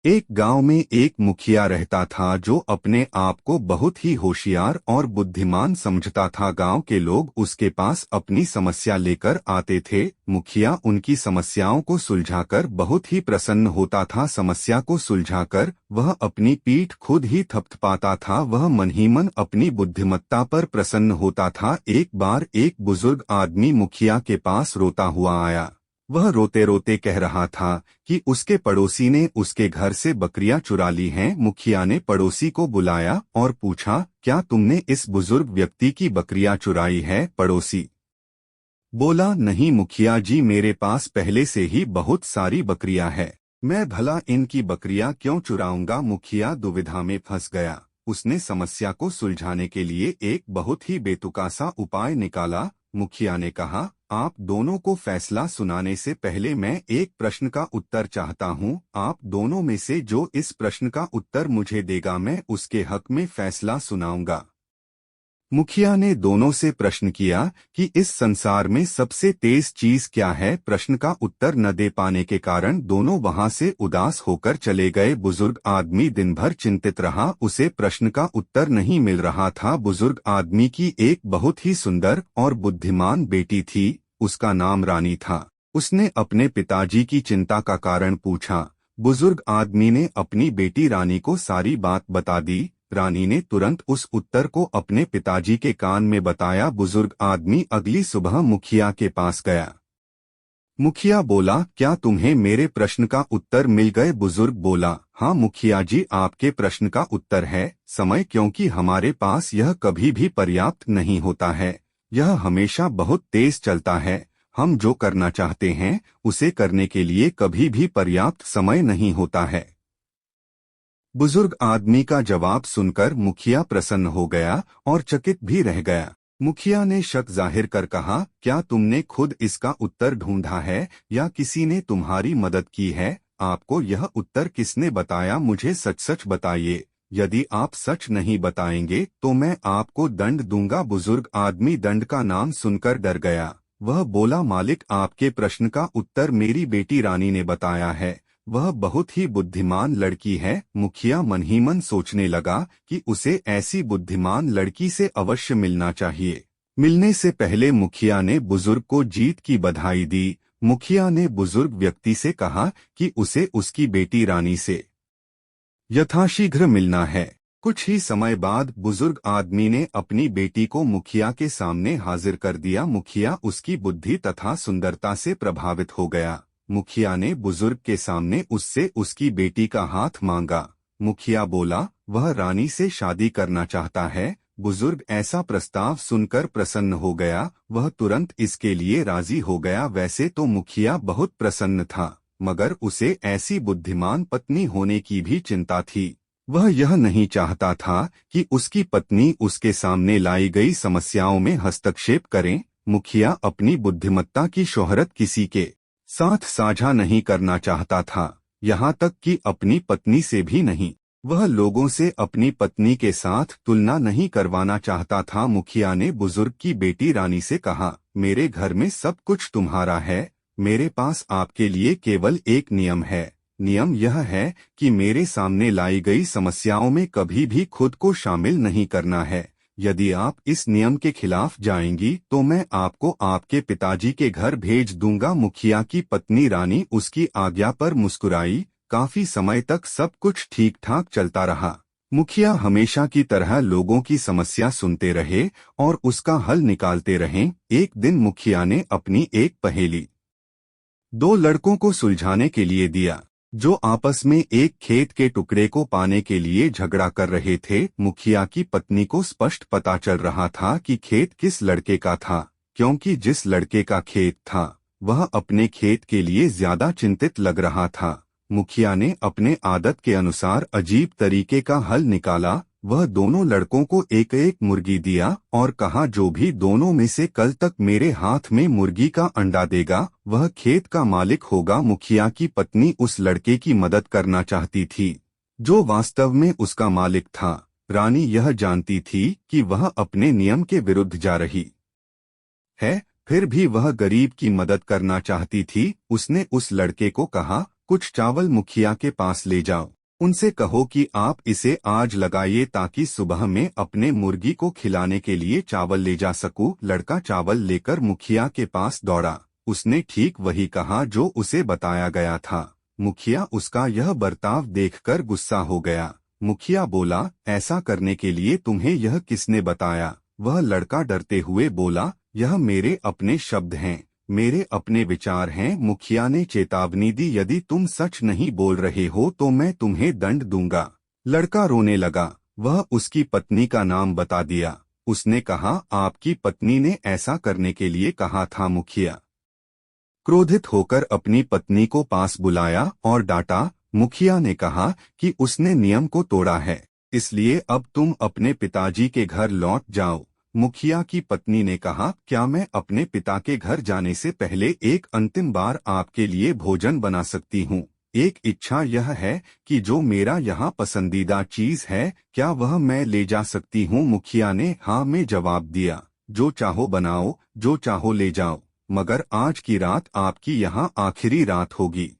एक गांव में एक मुखिया रहता था जो अपने आप को बहुत ही होशियार और बुद्धिमान समझता था। गांव के लोग उसके पास अपनी समस्या लेकर आते थे। मुखिया उनकी समस्याओं को सुलझाकर बहुत ही प्रसन्न होता था। समस्या को सुलझाकर वह अपनी पीठ खुद ही थपथपाता था। वह मन ही मन अपनी बुद्धिमत्ता पर प्रसन्न होता था। एक बार एक बुजुर्ग आदमी मुखिया के पास रोता हुआ आया। वह रोते रोते कह रहा था कि उसके पड़ोसी ने उसके घर से बकरियां चुरा ली हैं। मुखिया ने पड़ोसी को बुलाया और पूछा, क्या तुमने इस बुजुर्ग व्यक्ति की बकरियां चुराई है? पड़ोसी बोला, नहीं मुखिया जी, मेरे पास पहले से ही बहुत सारी बकरियां हैं। मैं भला इनकी बकरियां क्यों चुराऊंगा? मुखिया दुविधा में फंस गया। उसने समस्या को सुलझाने के लिए एक बहुत ही बेतुका सा उपाय निकाला। मुखिया ने कहा, आप दोनों को फैसला सुनाने से पहले मैं एक प्रश्न का उत्तर चाहता हूँ। आप दोनों में से जो इस प्रश्न का उत्तर मुझे देगा, मैं उसके हक में फैसला सुनाऊंगा। मुखिया ने दोनों से प्रश्न किया कि इस संसार में सबसे तेज चीज क्या है? प्रश्न का उत्तर न दे पाने के कारण दोनों वहां से उदास होकर चले गए। बुजुर्ग आदमी दिन भर चिंतित रहा। उसे प्रश्न का उत्तर नहीं मिल रहा था। बुजुर्ग आदमी की एक बहुत ही सुंदर और बुद्धिमान बेटी थी। उसका नाम रानी था। उसने अपने पिताजी की चिंता का कारण पूछा। बुजुर्ग आदमी ने अपनी बेटी रानी को सारी बात बता दी। रानी ने तुरंत उस उत्तर को अपने पिताजी के कान में बताया। बुजुर्ग आदमी अगली सुबह मुखिया के पास गया। मुखिया बोला, क्या तुम्हें मेरे प्रश्न का उत्तर मिल गए? बुजुर्ग बोला, हाँ मुखिया जी, आपके प्रश्न का उत्तर है समय, क्योंकि हमारे पास यह कभी भी पर्याप्त नहीं होता है। यह हमेशा बहुत तेज चलता है। हम जो करना चाहते हैं उसे करने के लिए कभी भी पर्याप्त समय नहीं होता है। बुजुर्ग आदमी का जवाब सुनकर मुखिया प्रसन्न हो गया और चकित भी रह गया। मुखिया ने शक जाहिर कर कहा, क्या तुमने खुद इसका उत्तर ढूंढा है या किसी ने तुम्हारी मदद की है? आपको यह उत्तर किसने बताया? मुझे सच सच बताइए। यदि आप सच नहीं बताएंगे तो मैं आपको दंड दूंगा। बुजुर्ग आदमी दंड का नाम सुनकर डर गया। वह बोला, मालिक, आपके प्रश्न का उत्तर मेरी बेटी रानी ने बताया है। वह बहुत ही बुद्धिमान लड़की है। मुखिया मन ही मन सोचने लगा कि उसे ऐसी बुद्धिमान लड़की से अवश्य मिलना चाहिए। मिलने से पहले मुखिया ने बुजुर्ग को जीत की बधाई दी। मुखिया ने बुजुर्ग व्यक्ति से कहा कि उसे उसकी बेटी रानी से यथाशीघ्र मिलना है। कुछ ही समय बाद बुजुर्ग आदमी ने अपनी बेटी को मुखिया के सामने हाजिर कर दिया। मुखिया उसकी बुद्धि तथा सुंदरता से प्रभावित हो गया। मुखिया ने बुजुर्ग के सामने उससे उसकी बेटी का हाथ मांगा। मुखिया बोला, वह रानी से शादी करना चाहता है। बुजुर्ग ऐसा प्रस्ताव सुनकर प्रसन्न हो गया। वह तुरंत इसके लिए राजी हो गया। वैसे तो मुखिया बहुत प्रसन्न था, मगर उसे ऐसी बुद्धिमान पत्नी होने की भी चिंता थी। वह यह नहीं चाहता था कि उसकी पत्नी उसके सामने लाई गई समस्याओं में हस्तक्षेप करे। मुखिया अपनी बुद्धिमत्ता की शोहरत किसी के साथ साझा नहीं करना चाहता था, यहाँ तक कि अपनी पत्नी से भी नहीं। वह लोगों से अपनी पत्नी के साथ तुलना नहीं करवाना चाहता था। मुखिया ने बुजुर्ग की बेटी रानी से कहा, मेरे घर में सब कुछ तुम्हारा है। मेरे पास आपके लिए केवल एक नियम है। नियम यह है कि मेरे सामने लाई गई समस्याओं में कभी भी खुद को शामिल नहीं करना है। यदि आप इस नियम के खिलाफ जाएंगी तो मैं आपको आपके पिताजी के घर भेज दूंगा। मुखिया की पत्नी रानी उसकी आज्ञा पर मुस्कुराई। काफी समय तक सब कुछ ठीक ठाक चलता रहा। मुखिया हमेशा की तरह लोगों की समस्या सुनते रहे और उसका हल निकालते रहे। एक दिन मुखिया ने अपनी एक पहेली दो लड़कों को सुलझाने के लिए दिया, जो आपस में एक खेत के टुकड़े को पाने के लिए झगड़ा कर रहे थे। मुखिया की पत्नी को स्पष्ट पता चल रहा था कि खेत किस लड़के का था, क्योंकि जिस लड़के का खेत था वह अपने खेत के लिए ज्यादा चिंतित लग रहा था। मुखिया ने अपने आदत के अनुसार अजीब तरीके का हल निकाला। वह दोनों लड़कों को एक एक मुर्गी दिया और कहा, जो भी दोनों में से कल तक मेरे हाथ में मुर्गी का अंडा देगा वह खेत का मालिक होगा। मुखिया की पत्नी उस लड़के की मदद करना चाहती थी जो वास्तव में उसका मालिक था। रानी यह जानती थी कि वह अपने नियम के विरुद्ध जा रही है, फिर भी वह गरीब की मदद करना चाहती थी। उसने उस लड़के को कहा, कुछ चावल मुखिया के पास ले जाओ। उनसे कहो कि आप इसे आज लगाइए ताकि सुबह में अपने मुर्गी को खिलाने के लिए चावल ले जा सकूं। लड़का चावल लेकर मुखिया के पास दौड़ा। उसने ठीक वही कहा जो उसे बताया गया था। मुखिया उसका यह बर्ताव देखकर गुस्सा हो गया। मुखिया बोला, ऐसा करने के लिए तुम्हें यह किसने बताया? वह लड़का डरते हुए बोला, यह मेरे अपने शब्द हैं, मेरे अपने विचार हैं। मुखिया ने चेतावनी दी, यदि तुम सच नहीं बोल रहे हो तो मैं तुम्हें दंड दूंगा। लड़का रोने लगा। वह उसकी पत्नी का नाम बता दिया। उसने कहा, आपकी पत्नी ने ऐसा करने के लिए कहा था। मुखिया क्रोधित होकर अपनी पत्नी को पास बुलाया और डांटा। मुखिया ने कहा कि उसने नियम को तोड़ा है, इसलिए अब तुम अपने पिताजी के घर लौट जाओ। मुखिया की पत्नी ने कहा, क्या मैं अपने पिता के घर जाने से पहले एक अंतिम बार आपके लिए भोजन बना सकती हूँ? एक इच्छा यह है कि जो मेरा यहाँ पसंदीदा चीज है, क्या वह मैं ले जा सकती हूँ? मुखिया ने हाँ में जवाब दिया। जो चाहो बनाओ, जो चाहो ले जाओ, मगर आज की रात आपकी यहाँ आखिरी रात होगी।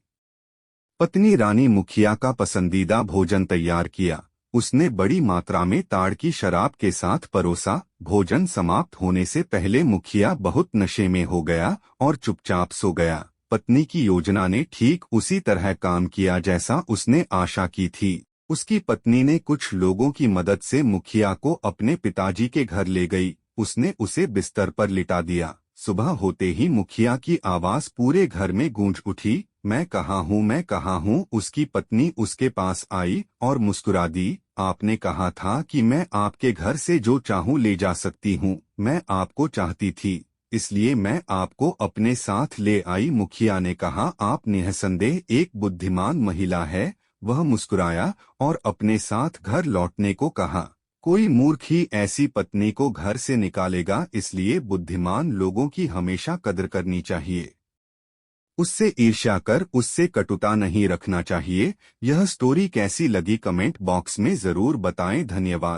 पत्नी रानी मुखिया का पसंदीदा भोजन तैयार किया। उसने बड़ी मात्रा में ताड़ की शराब के साथ परोसा। भोजन समाप्त होने से पहले मुखिया बहुत नशे में हो गया और चुपचाप सो गया। पत्नी की योजना ने ठीक उसी तरह काम किया जैसा उसने आशा की थी। उसकी पत्नी ने कुछ लोगों की मदद से मुखिया को अपने पिताजी के घर ले गई। उसने उसे बिस्तर पर लिटा दिया। सुबह होते ही मुखिया की आवाज पूरे घर में गूंज उठी, मैं कहाँ हूँ, मैं कहाँ हूँ? उसकी पत्नी उसके पास आई और मुस्कुरा दी। आपने कहा था कि मैं आपके घर से जो चाहूँ ले जा सकती हूँ। मैं आपको चाहती थी, इसलिए मैं आपको अपने साथ ले आई। मुखिया ने कहा, आप निःसंदेह एक बुद्धिमान महिला है। वह मुस्कुराया और अपने साथ घर लौटने को कहा। कोई मूर्ख ही ऐसी पत्नी को घर से निकालेगा, इसलिए बुद्धिमान लोगों की हमेशा कदर करनी चाहिए। उससे ईर्ष्या कर उससे कटुता नहीं रखना चाहिए। यह स्टोरी कैसी लगी कमेंट बॉक्स में जरूर बताएं। धन्यवाद।